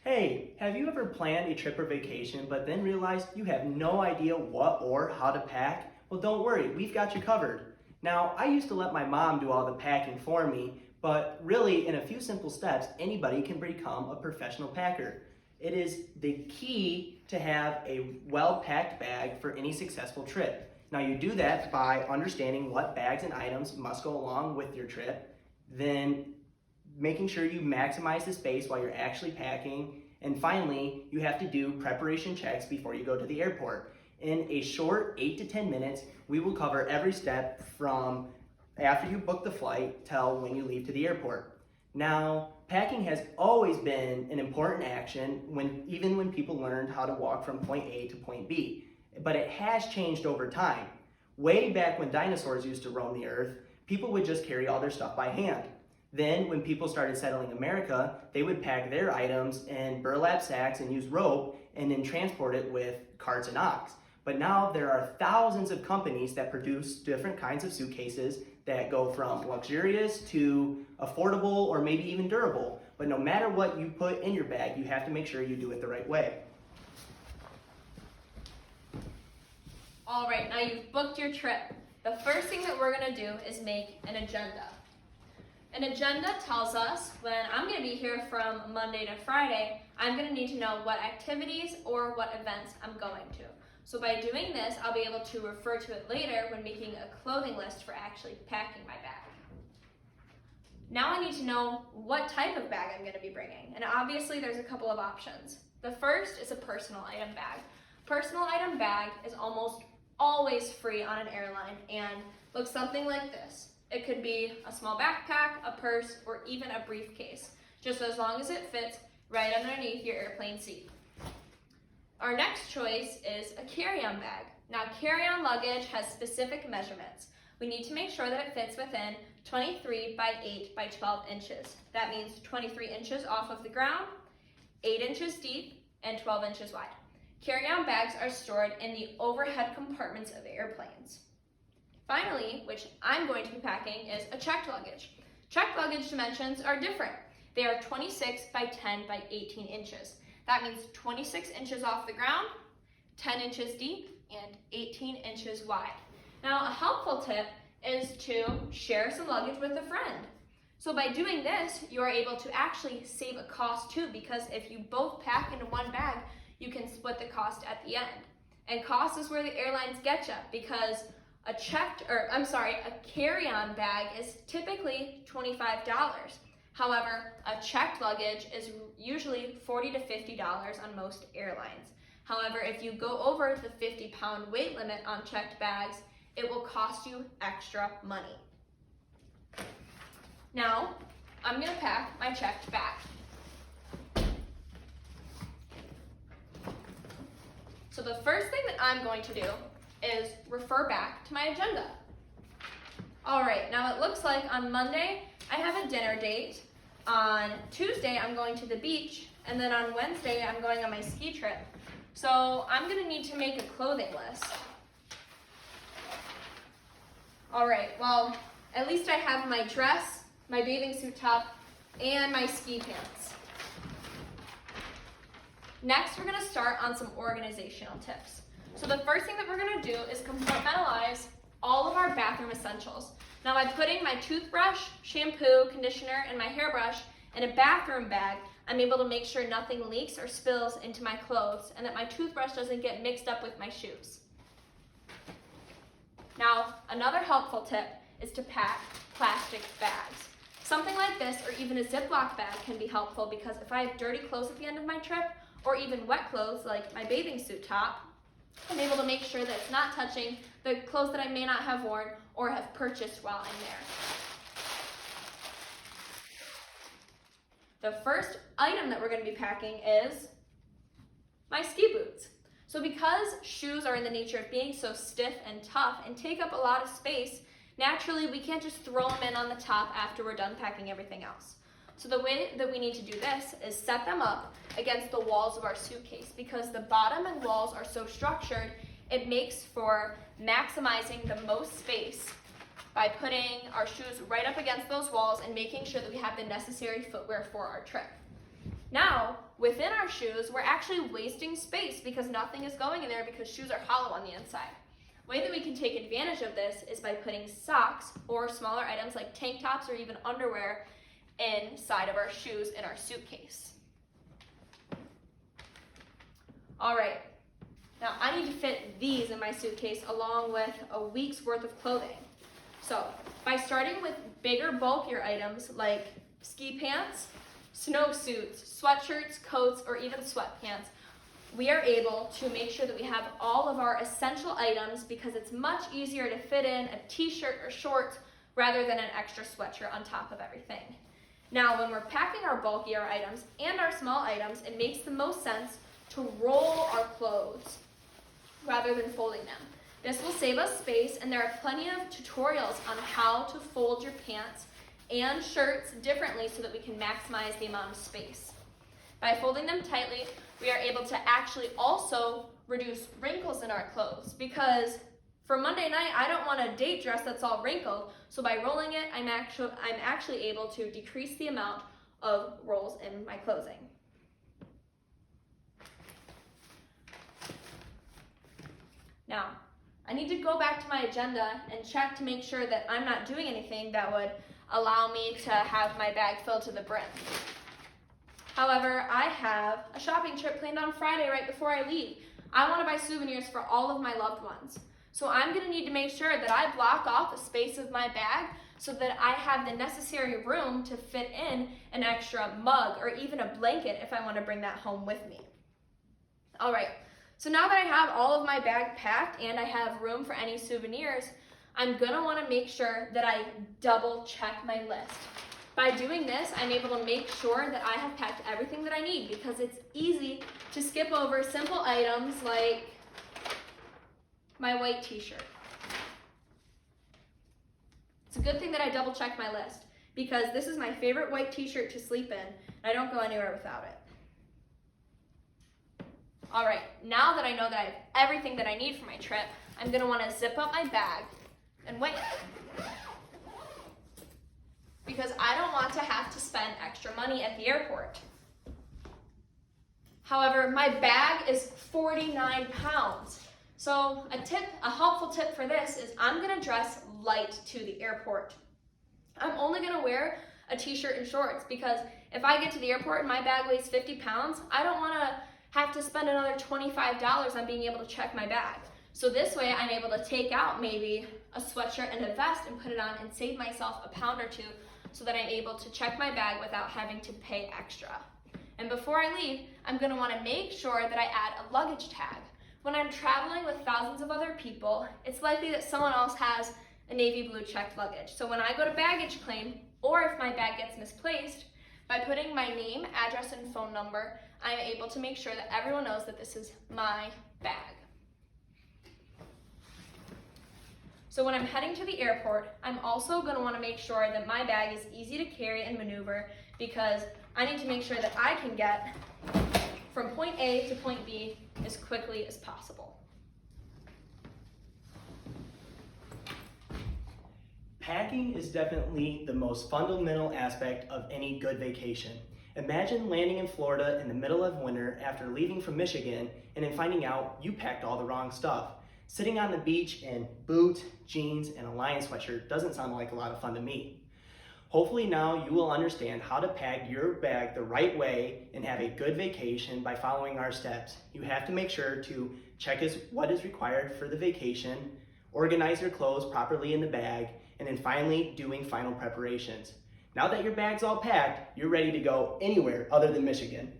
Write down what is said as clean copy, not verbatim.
Hey, have you ever planned a trip or vacation but then realized you have no idea what or how to pack? Well, don't worry, we've got you covered. Now, I used to let my mom do all the packing for me, but really, in a few simple steps, anybody can become a professional packer. It is the key to have a well packed bag for any successful trip. Now, you do that by understanding what bags and items must go along with your trip, then making sure you maximize the space while you're actually packing, and finally, you have to do preparation checks before you go to the airport. In a short 8 to 10 minutes, we will cover every step from after you book the flight till when you leave to the airport. Now, packing has always been an important action even when people learned how to walk from point A to point B, but it has changed over time. Way back when dinosaurs used to roam the earth, people would just carry all their stuff by hand. Then, when people started settling America, they would pack their items in burlap sacks and use rope and then transport it with carts and ox. But now there are thousands of companies that produce different kinds of suitcases that go from luxurious to affordable or maybe even durable. But no matter what you put in your bag, you have to make sure you do it the right way. All right, now you've booked your trip. The first thing that we're gonna do is make an agenda. An agenda tells us when I'm going to be here from Monday to Friday, I'm going to need to know what activities or what events I'm going to. So by doing this, I'll be able to refer to it later when making a clothing list for actually packing my bag. Now I need to know what type of bag I'm going to be bringing, and obviously there's a couple of options. The first is a personal item bag. Personal item bag is almost always free on an airline and looks something like this. It could be a small backpack, a purse, or even a briefcase, just as long as it fits right underneath your airplane seat. Our next choice is a carry-on bag. Now, carry-on luggage has specific measurements. We need to make sure that it fits within 23 by 8 by 12 inches. That means 23 inches off of the ground, 8 inches deep, and 12 inches wide. Carry-on bags are stored in the overhead compartments of airplanes. Finally, which I'm going to be packing, is a checked luggage. Checked luggage dimensions are different. They are 26 by 10 by 18 inches. That means 26 inches off the ground, 10 inches deep, and 18 inches wide. Now, a helpful tip is to share some luggage with a friend. So by doing this, you are able to actually save a cost too, because if you both pack into one bag, you can split the cost at the end. And cost is where the airlines get you, because a carry-on bag is typically $25. However, a checked luggage is usually $40 to $50 on most airlines. However, if you go over the 50-pound weight limit on checked bags, it will cost you extra money. Now, I'm going to pack my checked bag. So the first thing that I'm going to do is refer back to my agenda. All right, now it looks like on Monday I have a dinner date. On Tuesday I'm going to the beach, and then on Wednesday I'm going on my ski trip. So I'm gonna need to make a clothing list. All right, well, at least I have my dress, my bathing suit top, and my ski pants. Next, we're gonna start on some organizational tips. So the first thing that we're gonna do is compartmentalize all of our bathroom essentials. Now by putting my toothbrush, shampoo, conditioner, and my hairbrush in a bathroom bag, I'm able to make sure nothing leaks or spills into my clothes and that my toothbrush doesn't get mixed up with my shoes. Now, another helpful tip is to pack plastic bags. Something like this or even a Ziploc bag can be helpful because if I have dirty clothes at the end of my trip or even wet clothes like my bathing suit top, I'm able to make sure that it's not touching the clothes that I may not have worn or have purchased while I'm there. The first item that we're going to be packing is my ski boots. So because shoes are in the nature of being so stiff and tough and take up a lot of space, naturally we can't just throw them in on the top after we're done packing everything else. So the way that we need to do this is set them up against the walls of our suitcase because the bottom and walls are so structured, it makes for maximizing the most space by putting our shoes right up against those walls and making sure that we have the necessary footwear for our trip. Now, with within our shoes, we're actually wasting space because nothing is going in there because shoes are hollow on the inside. The way that we can take advantage of this is by putting socks or smaller items like tank tops or even underwear inside of our shoes in our suitcase. All right, now I need to fit these in my suitcase along with a week's worth of clothing. So by starting with bigger, bulkier items like ski pants, snowsuits, sweatshirts, coats, or even sweatpants, we are able to make sure that we have all of our essential items because it's much easier to fit in a t-shirt or shorts rather than an extra sweatshirt on top of everything. Now, when we're packing our bulkier items and our small items, it makes the most sense to roll our clothes rather than folding them. This will save us space, and there are plenty of tutorials on how to fold your pants and shirts differently so that we can maximize the amount of space. By folding them tightly, we are able to actually also reduce wrinkles in our clothes because for Monday night, I don't want a date dress that's all wrinkled, so by rolling it, I'm actually able to decrease the amount of rolls in my clothing. Now, I need to go back to my agenda and check to make sure that I'm not doing anything that would allow me to have my bag filled to the brim. However, I have a shopping trip planned on Friday right before I leave. I want to buy souvenirs for all of my loved ones. So I'm going to need to make sure that I block off a space of my bag so that I have the necessary room to fit in an extra mug or even a blanket if I want to bring that home with me. All right. So now that I have all of my bag packed and I have room for any souvenirs, I'm gonna wanna make sure that I double check my list. By doing this, I'm able to make sure that I have packed everything that I need because it's easy to skip over simple items like my white t-shirt. It's a good thing that I double check my list because this is my favorite white t-shirt to sleep in and I don't go anywhere without it. All right, now that I know that I have everything that I need for my trip, I'm gonna wanna zip up my bag and wait. Because I don't want to have to spend extra money at the airport. However, my bag is 49 pounds. So a helpful tip for this is I'm gonna dress light to the airport. I'm only gonna wear a t-shirt and shorts because if I get to the airport and my bag weighs 50 pounds, I don't wanna have to spend another $25 on being able to check my bag. So this way I'm able to take out maybe a sweatshirt and a vest and put it on and save myself a pound or two so that I'm able to check my bag without having to pay extra. And before I leave, I'm gonna wanna make sure that I add a luggage tag. When I'm traveling with thousands of other people, it's likely that someone else has a navy blue checked luggage. So when I go to baggage claim, or if my bag gets misplaced, by putting my name, address, and phone number, I'm able to make sure that everyone knows that this is my bag. So when I'm heading to the airport, I'm also going to want to make sure that my bag is easy to carry and maneuver because I need to make sure that I can get from point A to point B as quickly as possible. Packing is definitely the most fundamental aspect of any good vacation. Imagine landing in Florida in the middle of winter after leaving from Michigan and then finding out you packed all the wrong stuff. Sitting on the beach in boots, jeans, and a Lion sweatshirt doesn't sound like a lot of fun to me. Hopefully now you will understand how to pack your bag the right way and have a good vacation by following our steps. You have to make sure to check what is required for the vacation, organize your clothes properly in the bag, and then finally doing final preparations. Now that your bag's all packed, you're ready to go anywhere other than Michigan.